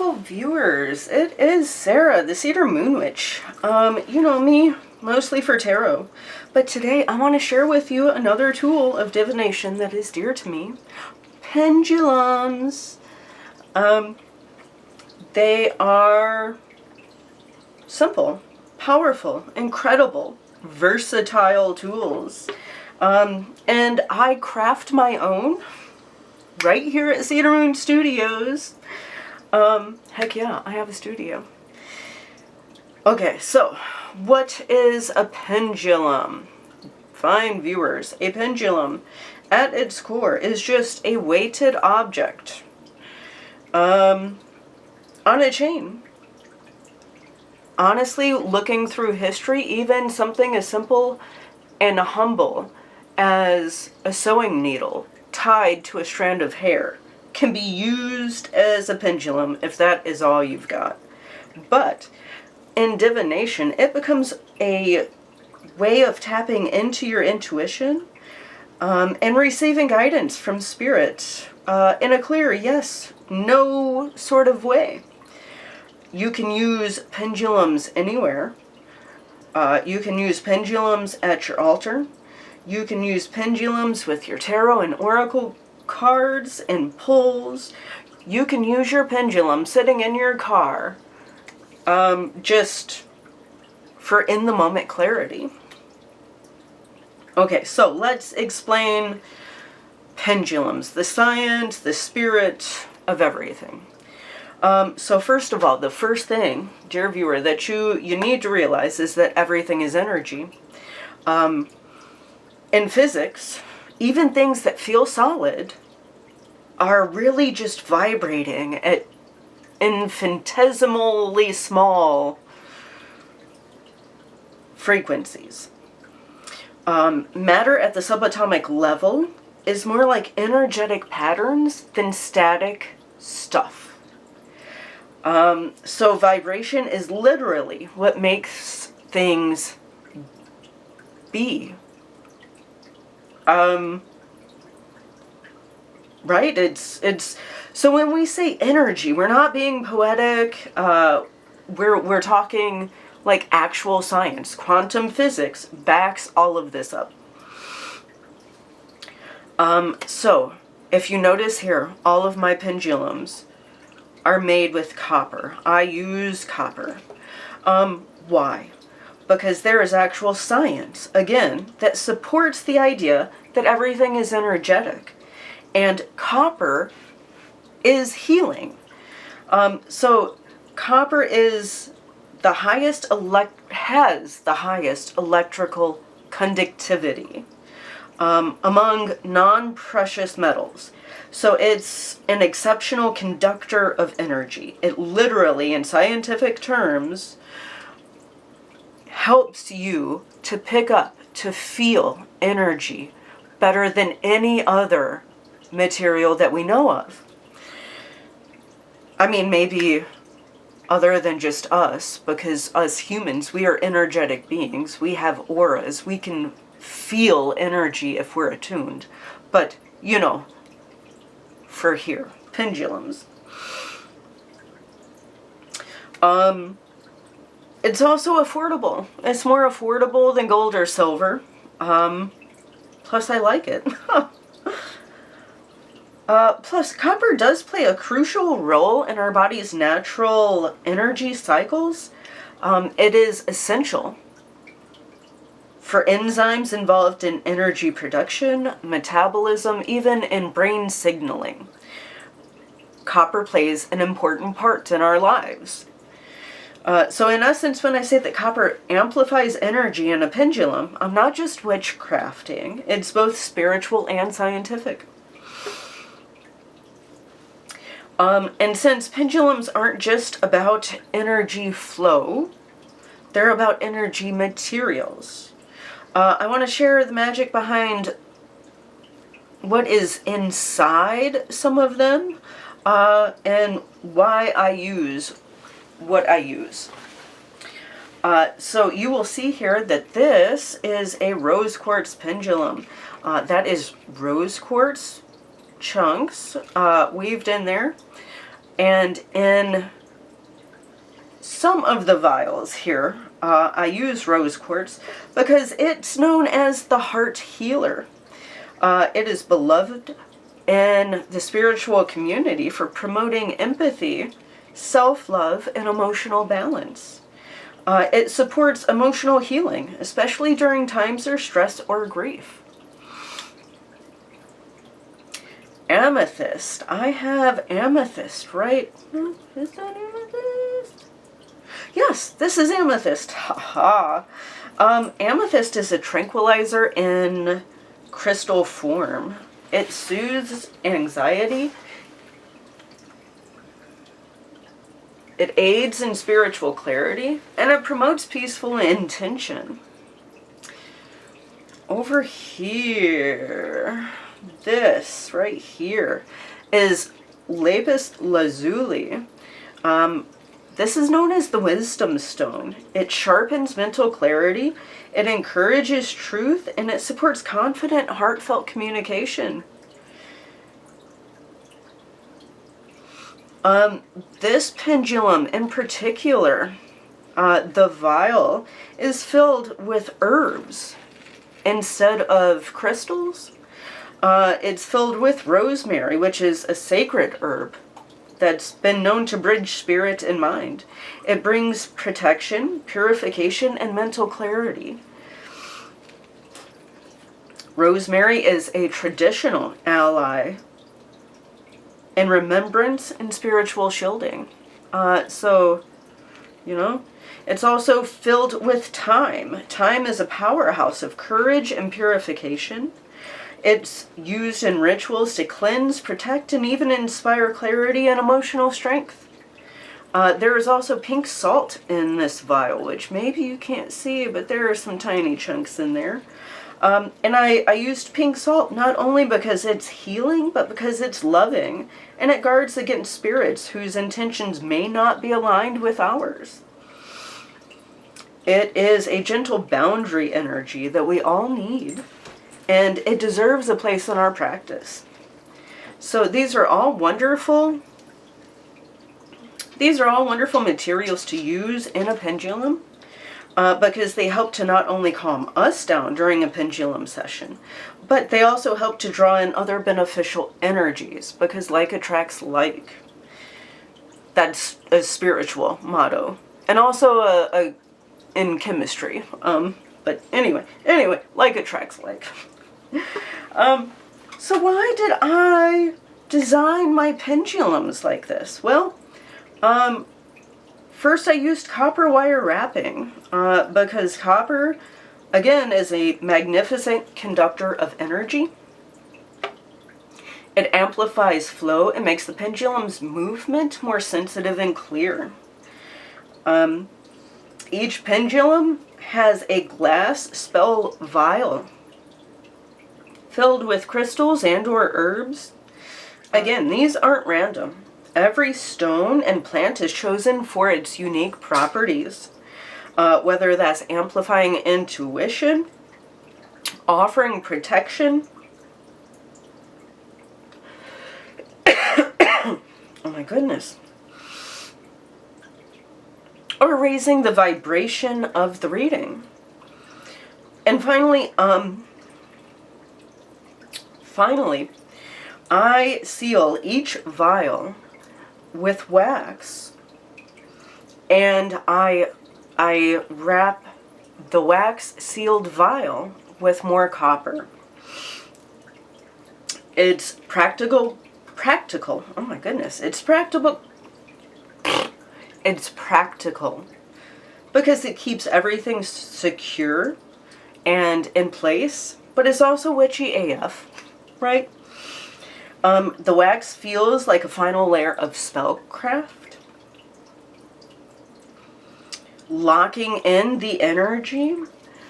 Hello viewers, it is Sarah, the Cedar Moon Witch. You know me, mostly for tarot, but today I want to share with you another tool of divination that is dear to me. Pendulums. They are simple, powerful, incredible, versatile tools. And I craft my own right here at Cedar Moon Studios. Heck yeah, I have a studio. Okay, so what is a pendulum? Fine viewers, a pendulum at its core is just a weighted object on a chain. Honestly, looking through history, even something as simple and humble as a sewing needle tied to a strand of hair can be used as a pendulum if that is all you've got. But in divination, it becomes a way of tapping into your intuition and receiving guidance from spirit in a clear yes, no sort of way. You can use pendulums anywhere. You can use pendulums at your altar. You can use pendulums with your tarot and oracle cards and pulls. You can use your pendulum sitting in your car just for in-the-moment clarity. Okay, so let's explain pendulums, the science, the spirit of everything. So first of all, the first thing, dear viewer, that you need to realize is that everything is energy. In physics, even things that feel solid are really just vibrating at infinitesimally small frequencies. Matter at the subatomic level is more like energetic patterns than static stuff. So vibration is literally what makes things be. Right? It's so when we say energy, we're not being poetic. We're talking like actual science. Quantum physics backs all of this up. So if you notice here, all of my pendulums are made with copper. I use copper. Why? Because there is actual science, again, that supports the idea that everything is energetic. And copper is healing. So copper is the highest has the highest electrical conductivity among non-precious metals. So it's an exceptional conductor of energy. It literally, in scientific terms, helps you to pick up, to feel energy better than any other material that we know of. I mean, maybe other than just us, because us humans, we are energetic beings. We have auras. We can feel energy if we're attuned. But, you know, for here, pendulums. It's also affordable. It's more affordable than gold or silver. Plus, I like it. Plus, copper does play a crucial role in our body's natural energy cycles. It is essential for enzymes involved in energy production, metabolism, even in brain signaling. Copper plays an important part in our lives. So in essence, when I say that copper amplifies energy in a pendulum, I'm not just witchcrafting. It's both spiritual and scientific. And since pendulums aren't just about energy flow, they're about energy materials. I want to share the magic behind what is inside some of them, and why I use what I use. So you will see here that this is a rose quartz pendulum. That is rose quartz chunks weaved in there. And in some of the vials here, I use rose quartz because it's known as the heart healer. It is beloved in the spiritual community for promoting empathy, self-love, and emotional balance. It supports emotional healing, especially during times of stress or grief. Amethyst. I have amethyst, right? Is that amethyst? Yes, this is amethyst. Haha. Amethyst is a tranquilizer in crystal form. It soothes anxiety. It aids in spiritual clarity, and it promotes peaceful intention. Over here, this right here is lapis lazuli. This is known as the wisdom stone. It sharpens mental clarity, it encourages truth, and it supports confident, heartfelt communication. This pendulum in particular, the vial is filled with herbs instead of crystals. It's filled with rosemary, which is a sacred herb that's been known to bridge spirit and mind. It brings protection, purification, and mental clarity. Rosemary is a traditional ally in remembrance and spiritual shielding. So, you know, it's also filled with thyme. Thyme is a powerhouse of courage and purification. It's used in rituals to cleanse, protect, and even inspire clarity and emotional strength. There is also pink salt in this vial, which maybe you can't see, but there are some tiny chunks in there. And I used pink salt not only because it's healing, but because it's loving, and it guards against spirits whose intentions may not be aligned with ours. It is a gentle boundary energy that we all need, and it deserves a place in our practice. So these are all wonderful materials to use in a pendulum. Because they help to not only calm us down during a pendulum session, but they also help to draw in other beneficial energies, because like attracts like. That's a spiritual motto, and also in chemistry. But anyway, like attracts like. So why did I design my pendulums like this? Well, first I used copper wire wrapping, because copper, again, is a magnificent conductor of energy. It amplifies flow and makes the pendulum's movement more sensitive and clear. Each pendulum has a glass spell vial filled with crystals and/or herbs. Again, these aren't random. Every stone and plant is chosen for its unique properties, whether that's amplifying intuition, offering protection. Oh my goodness. Or raising the vibration of the reading. And finally, I seal each vial with wax, and I wrap the wax sealed vial with more copper. It's practical. Oh my goodness, it's practical. It's practical because it keeps everything secure and in place, but it's also witchy AF, right? The wax feels like a final layer of spellcraft, locking in the energy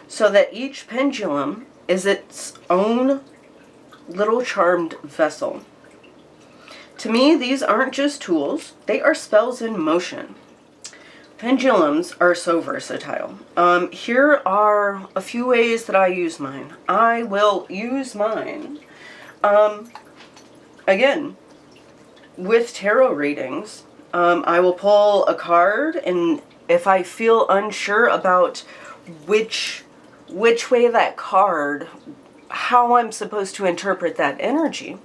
so that each pendulum is its own little charmed vessel. To me, these aren't just tools, they are spells in motion. Pendulums are so versatile. Here are a few ways that I use mine. I will use mine, again, with tarot readings. I will pull a card, and if I feel unsure about which way that card, how I'm supposed to interpret that energy,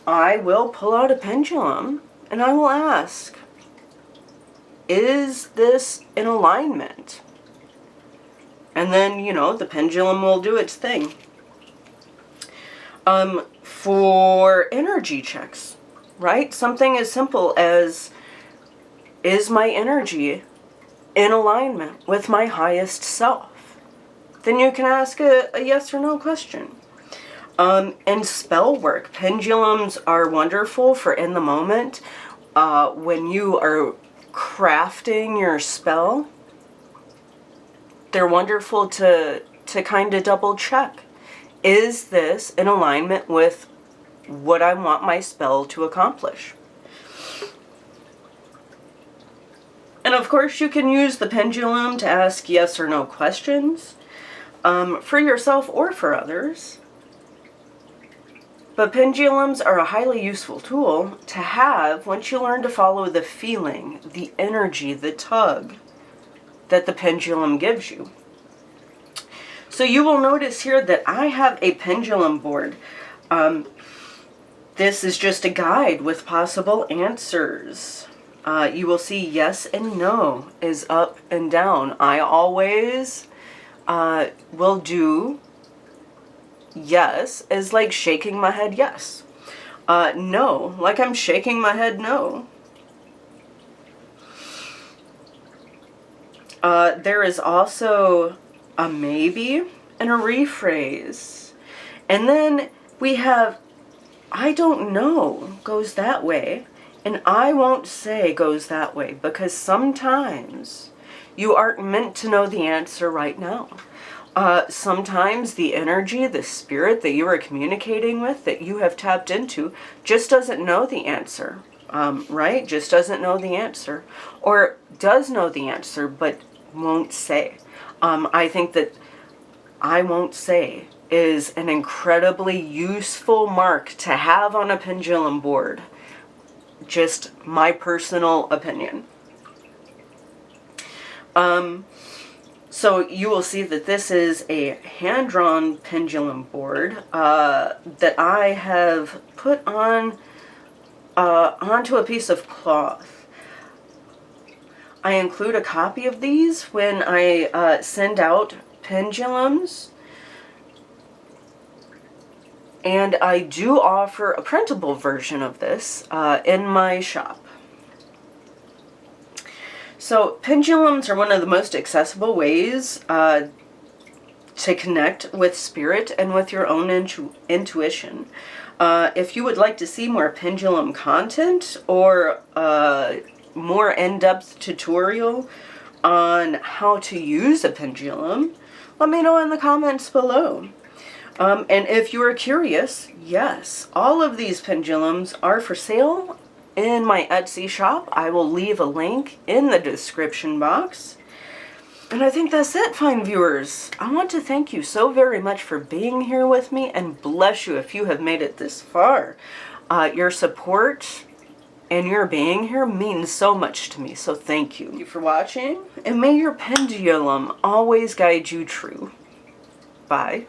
I will pull out a pendulum and I will ask, is this in alignment? And then, you know, the pendulum will do its thing. For energy checks, right? Something as simple as, is my energy in alignment with my highest self? Then you can ask a yes or no question. And spell work. Pendulums are wonderful for in the moment. When you are crafting your spell, they're wonderful to kind of double check. Is this in alignment with what I want my spell to accomplish? And of course you can use the pendulum to ask yes or no questions, for yourself or for others. But pendulums are a highly useful tool to have once you learn to follow the feeling, the energy, the tug that the pendulum gives you. So you will notice here that I have a pendulum board. This is just a guide with possible answers. You will see yes and no is up and down. I always will do yes is like shaking my head yes. No, like I'm shaking my head no. There is also a maybe and a rephrase. And then we have I don't know goes that way, and I won't say goes that way, because sometimes you aren't meant to know the answer right now. Sometimes the energy, the spirit that you are communicating with, that you have tapped into, just doesn't know the answer, right? Just doesn't know the answer, or does know the answer but won't say. I think that I won't say is an incredibly useful mark to have on a pendulum board. Just my personal opinion. So you will see that this is a hand-drawn pendulum board that I have put on onto a piece of cloth. I include a copy of these when I send out pendulums. And I do offer a printable version of this in my shop. So pendulums are one of the most accessible ways to connect with spirit and with your own intuition. If you would like to see more pendulum content or more in-depth tutorial on how to use a pendulum, let me know in the comments below. And if you are curious, yes, all of these pendulums are for sale in my Etsy shop. I will leave a link in the description box. And I think that's it, fine viewers. I want to thank you so very much for being here with me, and bless you if you have made it this far. Your support and your being here means so much to me, so thank you. Thank you for watching, and may your pendulum always guide you true. Bye.